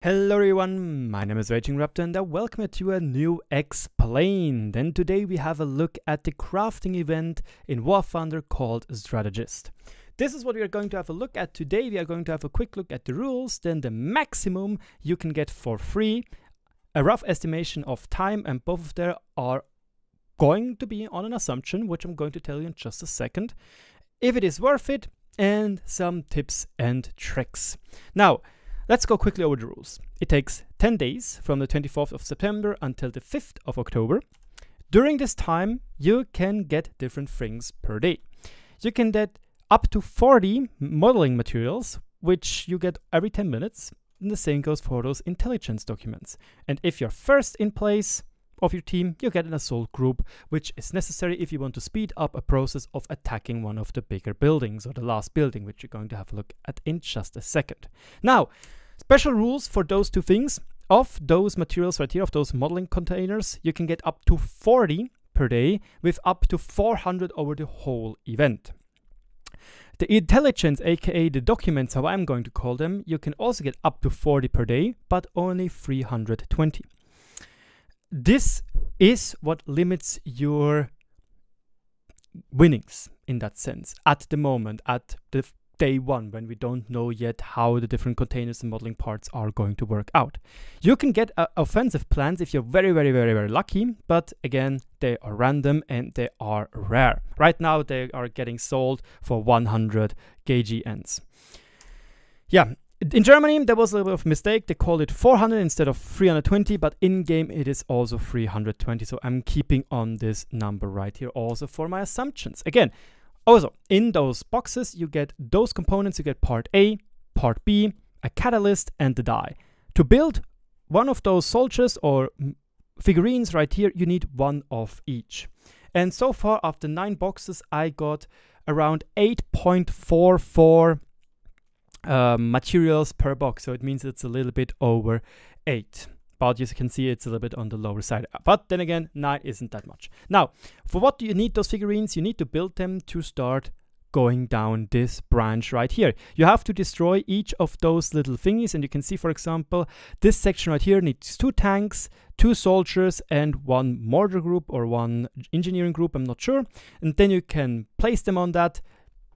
Hello everyone, my name is RagingRaptor and I welcome you to a new Explained. And today we have a look at the crafting event in War Thunder called Strategist. This is what we are going to have a look at today. We are going to have a quick look at the rules, then the maximum you can get for free, a rough estimation of time, and both of them are going to be on an assumption, which I'm going to tell you in just a second, if it is worth it, and some tips and tricks. Now, let's go quickly over the rules. It takes 10 days from the 24th of September until the 5th of October. During this time, you can get different things per day. You can get up to 40 modeling materials, which you get every 10 minutes. And the same goes for those intelligence documents. And if you're first in place of your team, you get an assault group, which is necessary if you want to speed up a process of attacking one of the bigger buildings or the last building, which you're going to have a look at in just a second. Now, special rules for those two things. Of those materials right here, of those modeling containers, you can get up to 40 per day with up to 400 over the whole event. The intelligence, aka the documents, how I'm going to call them, you can also get up to 40 per day, but only 320. This is what limits your winnings in that sense at the moment, at the day one, when we don't know yet how the different containers and modeling parts are going to work out. You can get offensive plans if you're very lucky, but again, they are random and they are rare. Right now, they are getting sold for 100 KGNs. Yeah. In Germany, there was a little bit of a mistake. They called it 400 instead of 320, but in-game it is also 320. So I'm keeping on this number right here also for my assumptions. Again, also, in those boxes, you get those components. You get part A, part B, a catalyst, and the die. To build one of those soldiers or figurines right here, you need one of each. And so far, after 9 boxes, I got around 8.44 materials per box, so it means it's a little bit over 8, but you can see it's a little bit on the lower side. But then again, 9 isn't that much. Now, for what do you need those figurines? You need to build them to start going down this branch right here. You have to destroy each of those little thingies, and you can see, for example, this section right here needs 2 tanks, 2 soldiers, and 1 mortar group or 1 engineering group, I'm not sure. And then you can place them on that.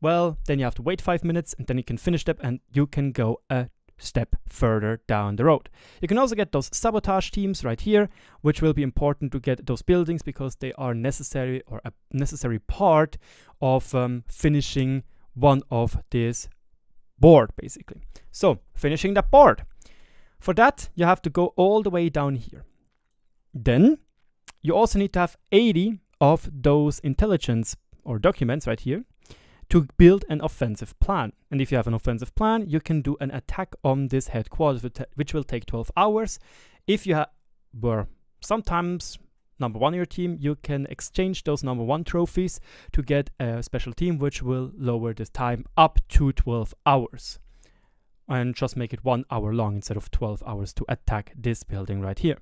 Well, then you have to wait 5 minutes and then you can finish them and you can go a step further down the road. You can also get those sabotage teams right here, which will be important to get those buildings because they are necessary, or a necessary part of finishing one of this board, basically. So, finishing that board. For that, you have to go all the way down here. Then, you also need to have 80 of those intelligence or documents right here to build an offensive plan. And if you have an offensive plan, you can do an attack on this headquarters, which will take 12 hours. If you were sometimes number 1 in your team, you can exchange those number 1 trophies to get a special team, which will lower this time up to 12 hours. And just make it 1 hour long instead of 12 hours to attack this building right here.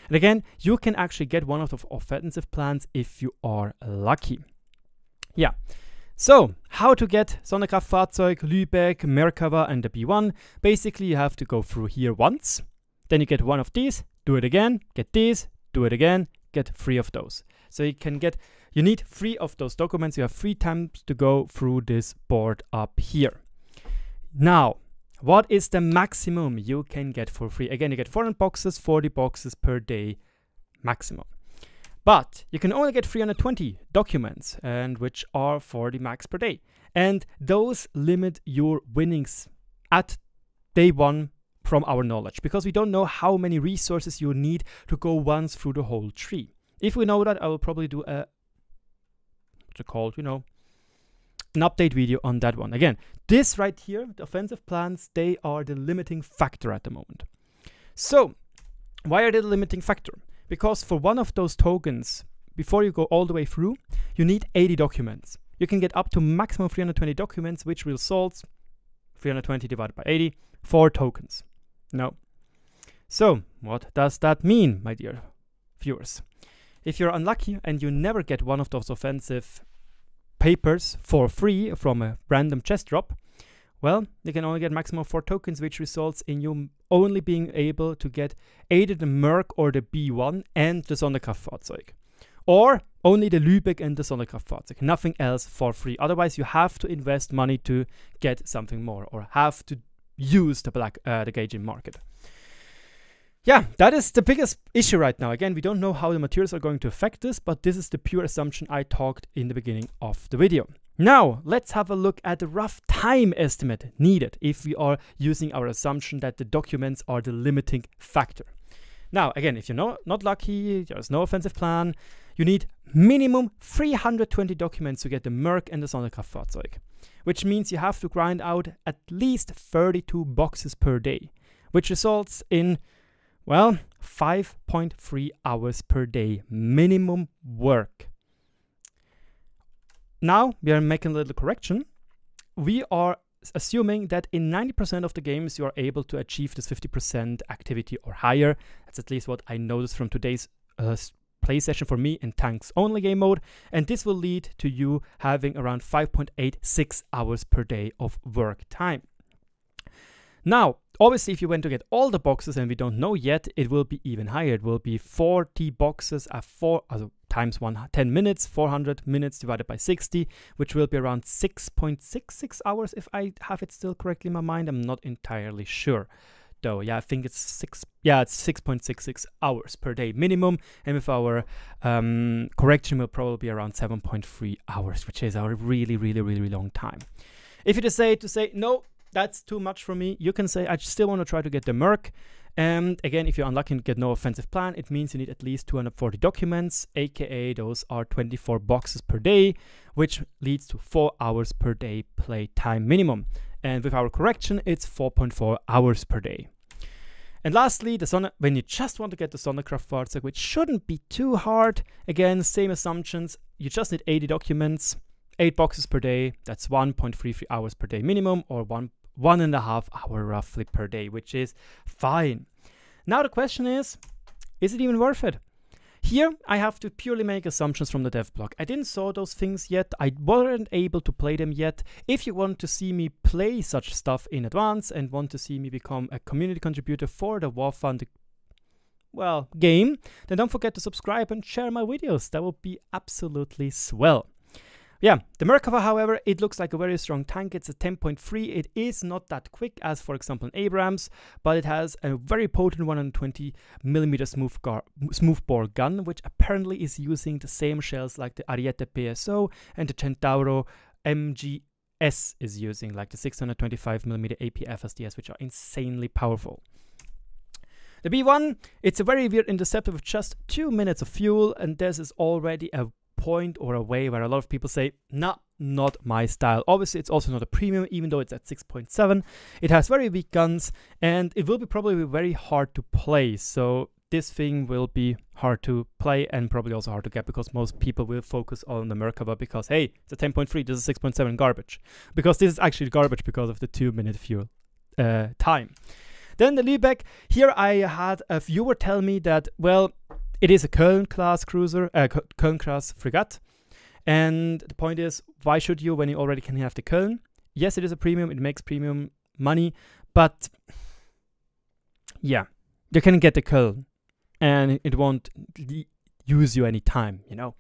And again, you can actually get one of the offensive plans if you are lucky. Yeah. So, how to get Sonderkraftfahrzeug, Lübeck, Merkava, and the B1. Basically, you have to go through here once. Then you get 1 of these, do it again, get these, do it again, get 3 of those. So you need 3 of those documents. You have 3 times to go through this board up here. Now, what is the maximum you can get for free? Again, you get 400 boxes, 40 boxes per day maximum. But you can only get 320 documents, and which are 40 max per day. And those limit your winnings at day 1 from our knowledge, because we don't know how many resources you need to go once through the whole tree. If we know that, I will probably do a, what's it called, an update video on that one. Again, this right here, the offensive plans, they are the limiting factor at the moment. So, why are they the limiting factor? Because for one of those tokens, before you go all the way through, you need 80 documents. You can get up to maximum 320 documents, which will solve 320 divided by 80, 4 tokens. No. So, what does that mean, my dear viewers? If you're unlucky and you never get one of those offensive papers for free from a random chest drop, Well, you can only get maximum 4 tokens, which results in you only being able to get either the Merc or the B1 and the Sonderkraftfahrzeug. Or only the Lübeck and the Sonderkraftfahrzeug, nothing else for free. Otherwise, you have to invest money to get something more, or have to use the gauging market. Yeah, that is the biggest issue right now. Again, we don't know how the materials are going to affect this, but this is the pure assumption I talked in the beginning of the video. Now, let's have a look at the rough time estimate needed if we are using our assumption that the documents are the limiting factor. Now, again, if you're not lucky, there's no offensive plan, you need minimum 320 documents to get the Merc and the Sonderkraftfahrzeug, which means you have to grind out at least 32 boxes per day, which results in, well, 5.3 hours per day minimum work. Now, we are making a little correction. We are assuming that in 90% of the games you are able to achieve this 50% activity or higher. That's at least what I noticed from today's play session for me in tanks only game mode, and this will lead to you having around 5.86 hours per day of work time. Now, obviously, if you want to get all the boxes, and we don't know yet, it will be even higher. It will be 40 boxes at times 10 minutes, 400 minutes divided by 60, which will be around 6.66 hours, if I have it still correctly in my mind. I'm not entirely sure, though. Yeah, I think it's 6.66 hours per day minimum, and with our correction will probably be around 7.3 hours, which is a really long time. If you decide to say no, that's too much for me, you can say I still want to try to get the Merc. And again, if you're unlucky and get no offensive plan, it means you need at least 240 documents, aka those are 24 boxes per day, which leads to 4 hours per day play time minimum. And with our correction, it's 4.4 hours per day. And lastly, when you just want to get the Sonderkraftfahrzeug, which shouldn't be too hard, again, same assumptions, you just need 80 documents, 8 boxes per day, that's 1.33 hours per day minimum, or 1.5 hour roughly per day, which is fine. Now the question is it even worth it? Here I have to purely make assumptions from the dev blog. I didn't saw those things yet, I wasn't able to play them yet. If you want to see me play such stuff in advance and want to see me become a community contributor for the War Fund, well, game, then don't forget to subscribe and share my videos. That would be absolutely swell. Yeah, the Merkava, however, it looks like a very strong tank. It's a 10.3. It is not that quick as, for example, an Abrams, but it has a very potent 120mm smoothbore gun, which apparently is using the same shells like the Ariete PSO and the Centauro MGS is using, like the 625mm AP FSDS, which are insanely powerful. The B1, it's a very weird interceptor with just 2 minutes of fuel, and this is already a point or a way where a lot of people say, nah, not my style. Obviously, it's also not a premium, even though it's at 6.7. It has very weak guns, and it will be probably very hard to play. So this thing will be hard to play and probably also hard to get, because most people will focus on the Merkava because, hey, it's a 10.3, this is 6.7 garbage. Because this is actually garbage because of the 2 minute fuel time. Then the Lübeck, here I had a viewer tell me that, well, it is a Köln-class cruiser, Köln-class frigate. And the point is, why should you when you already can have the Köln? Yes, it is a premium, it makes premium money, but yeah, you can get the Köln and it won't use you any time, you know.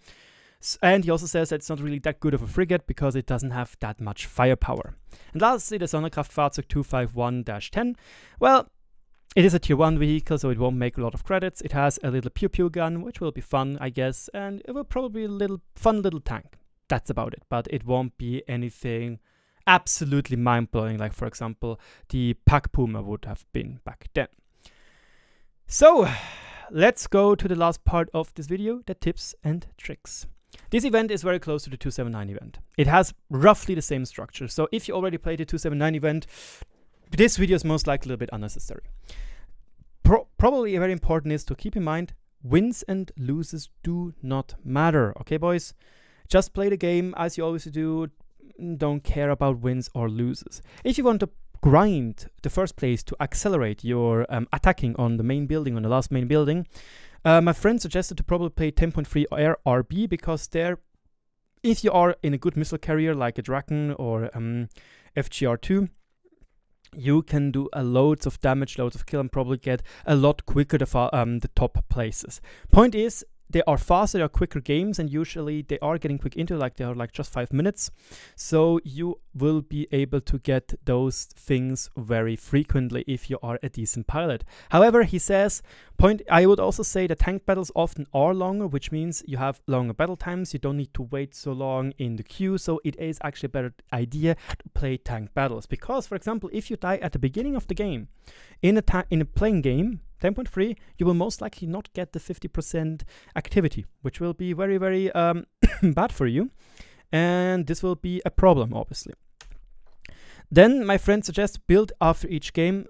And he also says that it's not really that good of a frigate because it doesn't have that much firepower. And lastly, the Sonderkraftfahrzeug 251-10. Well, it is a tier 1 vehicle, so it won't make a lot of credits. It has a little pew-pew gun, which will be fun, I guess, and it will probably be a fun little tank. That's about it, but it won't be anything absolutely mind-blowing, like, for example, the Pack Puma would have been back then. So, let's go to the last part of this video, the tips and tricks. This event is very close to the 279 event. It has roughly the same structure, so if you already played the 279 event, this video is most likely a little bit unnecessary. Probably very important is to keep in mind, wins and loses do not matter, okay boys? Just play the game as you always do, don't care about wins or loses. If you want to grind the first place to accelerate your attacking on the main building, on the last main building, my friend suggested to probably play 10.3 Air RB, because there, if you are in a good missile carrier like a Draken or FGR2, you can do a loads of damage, loads of kill, and probably get a lot quicker the top places. Point is, they are faster, they are quicker games, and usually they are getting quick into, like they are like just 5 minutes. So you will be able to get those things very frequently if you are a decent pilot. However, he says, I would also say that tank battles often are longer, which means you have longer battle times. You don't need to wait so long in the queue. So it is actually a better idea to play tank battles. Because, for example, if you die at the beginning of the game in a playing game, 10.3, you will most likely not get the 50% activity, which will be very, very bad for you. And this will be a problem, obviously. Then my friend suggests build after each game,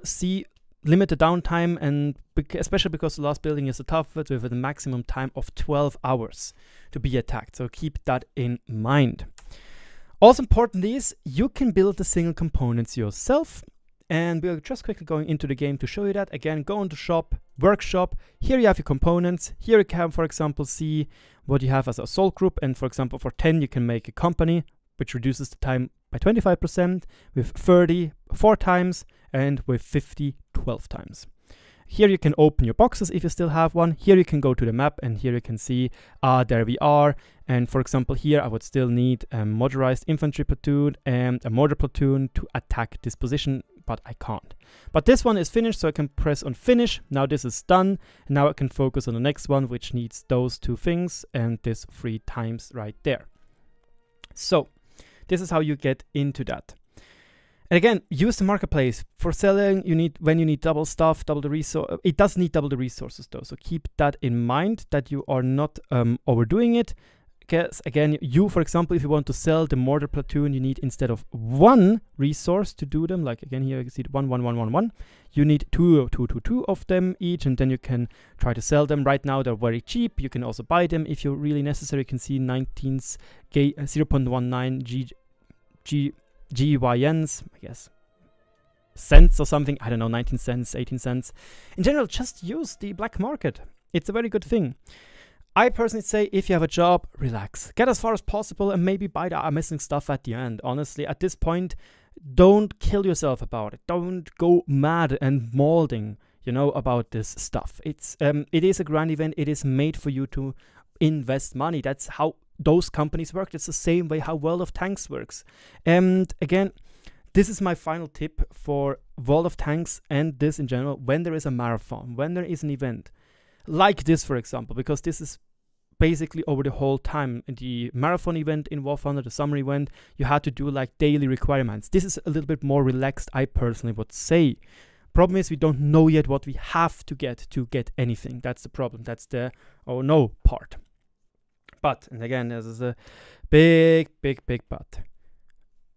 limit the downtime, and especially because the last building is the toughest with a maximum time of 12 hours to be attacked. So keep that in mind. Also important is you can build the single components yourself. And we're just quickly going into the game to show you that. Again, go into shop, workshop. Here you have your components. Here you can, for example, see what you have as a assault group. And for example, for 10, you can make a company, which reduces the time by 25%, with 30, 4 times, and with 50, 12 times. Here you can open your boxes if you still have one. Here you can go to the map, and here you can see, there we are. And for example, here I would still need a motorized infantry platoon and a mortar platoon to attack this position, but I can't. But this one is finished, so I can press on finish. Now this is done. And now I can focus on the next one, which needs those 2 things and this 3 times right there. So this is how you get into that. And again, use the marketplace for selling. When you need double stuff, double the resource. It does need double the resources though, so keep that in mind that you are not overdoing it. Because again, for example, if you want to sell the mortar platoon, you need, instead of 1 resource to do them, like again here you can see 1, 1, 1, 1, 1, you need 2 of them each, and then you can try to sell them. Right now they're very cheap. You can also buy them if you're really necessary. You can see 0.19 GYNs, I guess, cents or something. I don't know, 19 cents, 18 cents. In general, just use the black market. It's a very good thing. I personally say, if you have a job, relax. Get as far as possible and maybe buy the missing stuff at the end. Honestly, at this point, don't kill yourself about it. Don't go mad and molding, about this stuff. It is a grand event. It is made for you to invest money. That's how those companies work. It's the same way how World of Tanks works. And again, this is my final tip for World of Tanks and this in general. When there is a marathon, when there is an event, like this, for example, because this is basically over the whole time. In the marathon event in War Thunder, the summer event, you had to do like daily requirements. This is a little bit more relaxed, I personally would say. Problem is we don't know yet what we have to get anything. That's the problem. That's the oh no part. But, and again, this is a big but.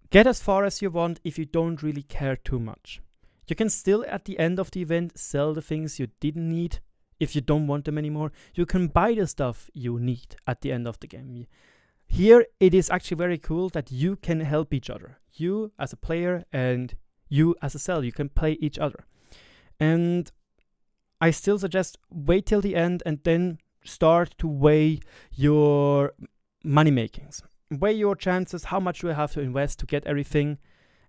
Get as far as you want if you don't really care too much. You can still, at the end of the event, sell the things you didn't need. If you don't want them anymore, you can buy the stuff you need at the end of the game. Here, it is actually very cool that you can help each other. You as a player and you as a seller, you can play each other. And I still suggest wait till the end and then start to weigh your money makings. Weigh your chances, how much do I have to invest to get everything,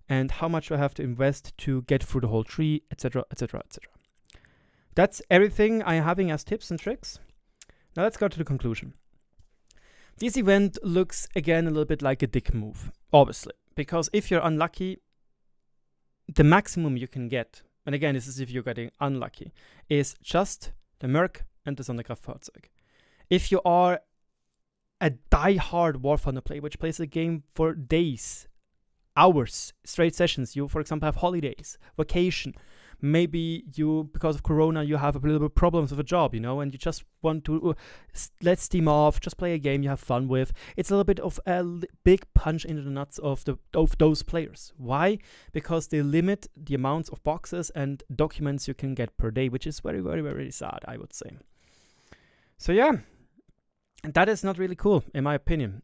and how much do I have to invest to get through the whole tree, etc., etc., etc. That's everything I'm having as tips and tricks. Now let's go to the conclusion. This event looks again a little bit like a dick move, obviously, because if you're unlucky, the maximum you can get, and again this is if you're getting unlucky, is just the Merc and the Sonderkraftfahrzeug. If you are a die-hard War Thunder player, which plays the game for days, hours, straight sessions, you for example have holidays, vacation, maybe you, because of Corona, you have a little bit problems with a job, and you just want to let steam off, just play a game you have fun with. It's a little bit of a big punch into the nuts of those players. Why? Because they limit the amounts of boxes and documents you can get per day, which is very, very, very sad, I would say. So yeah, that is not really cool, in my opinion.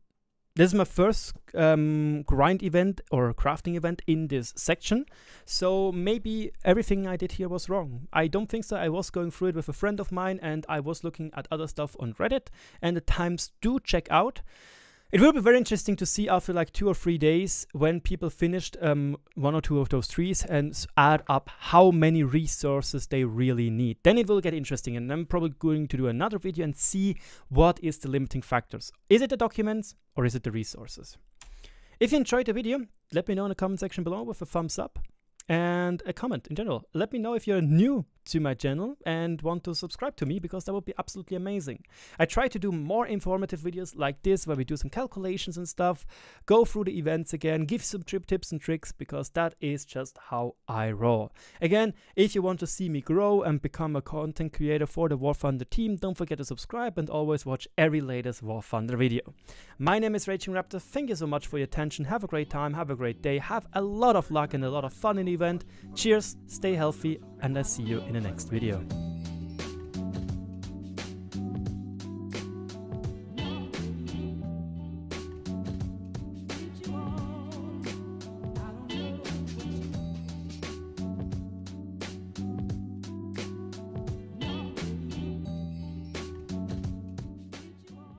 This is my first grind event or crafting event in this section, so maybe everything I did here was wrong. I don't think so. I was going through it with a friend of mine and I was looking at other stuff on Reddit, and the times do check out. It will be very interesting to see after like 2 or 3 days when people finished 1 or 2 of those trees and add up how many resources they really need. Then it will get interesting, and I'm probably going to do another video and see what is the limiting factors. Is it the documents or is it the resources? If you enjoyed the video, let me know in the comment section below with a thumbs up and a comment in general. Let me know if you're new to my channel and want to subscribe to me, because that would be absolutely amazing. I try to do more informative videos like this where we do some calculations and stuff, go through the events again, give some tips and tricks, because that is just how I roll. Again, if you want to see me grow and become a content creator for the War Thunder team, don't forget to subscribe and always watch every latest War Thunder video. My name is RagingRaptor. Thank you so much for your attention. Have a great time, have a great day, have a lot of luck and a lot of fun in the event. Cheers, stay healthy, and I'll see you in the next video.